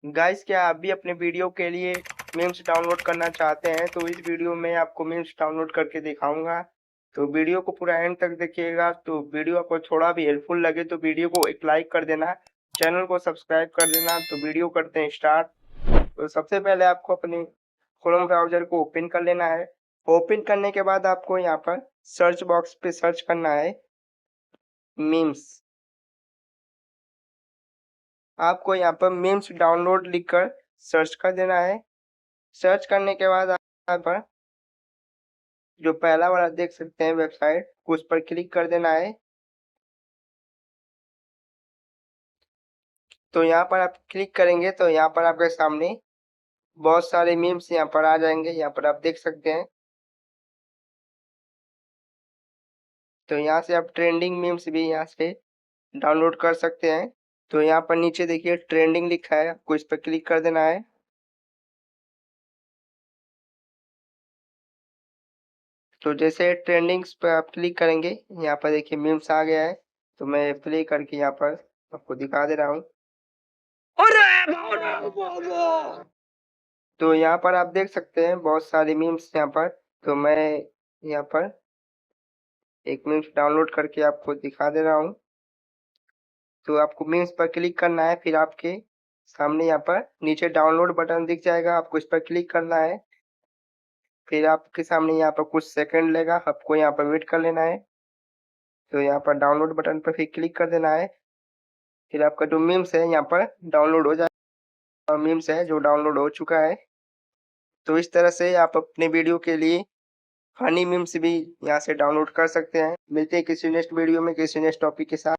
Guys, क्या आप भी अपने वीडियो के लिए मीम्स डाउनलोड करना चाहते हैं? तो इस वीडियो में आपको मीम्स डाउनलोड करके दिखाऊंगा। तो वीडियो को पूरा एंड तक देखिएगा। तो वीडियो आपको थोड़ा भी हेल्पफुल लगे तो वीडियो को एक लाइक कर देना, चैनल को सब्सक्राइब कर देना। तो वीडियो करते हैं स्टार्ट। तो सबसे पहले आपको अपने क्रोम ब्राउजर को ओपन कर लेना है। ओपन करने के बाद आपको यहाँ पर सर्च बॉक्स पे सर्च करना है मीम्स। आपको यहाँ पर मीम्स डाउनलोड लिखकर सर्च कर देना है। सर्च करने के बाद यहाँ पर जो पहला वाला देख सकते हैं वेबसाइट, उस पर क्लिक कर देना है। तो यहाँ पर आप क्लिक करेंगे तो यहाँ पर आपके सामने बहुत सारे मीम्स यहाँ पर आ जाएंगे। यहाँ पर आप देख सकते हैं। तो यहाँ से आप ट्रेंडिंग मीम्स भी यहाँ से डाउनलोड कर सकते हैं। तो यहाँ पर नीचे देखिए ट्रेंडिंग लिखा है, आपको इस पर क्लिक कर देना है। तो जैसे ट्रेंडिंग्स पर आप क्लिक करेंगे, यहाँ पर देखिए मीम्स आ गया है। तो मैं प्ले करके यहाँ पर आपको दिखा दे रहा हूँ। तो यहाँ पर आप देख सकते हैं बहुत सारे मीम्स यहाँ पर। तो मैं यहाँ पर एक मीम्स डाउनलोड करके आपको दिखा दे रहा हूँ। तो आपको मीम्स पर क्लिक करना है, फिर आपके सामने यहाँ पर नीचे डाउनलोड बटन दिख जाएगा, आपको इस पर क्लिक करना है। फिर आपके सामने यहाँ पर कुछ सेकंड लेगा, आपको यहाँ पर वेट कर लेना है। तो यहाँ पर डाउनलोड बटन पर फिर क्लिक कर देना है। फिर आपका जो मीम्स है यहाँ पर डाउनलोड हो जाएगा। मीम्स है जो डाउनलोड हो चुका है। तो इस तरह से आप अपने वीडियो के लिए फनी मीम्स भी यहाँ से डाउनलोड कर सकते हैं। मिलते हैं किसी नेक्स्ट वीडियो में किसी नेक्स्ट टॉपिक के साथ।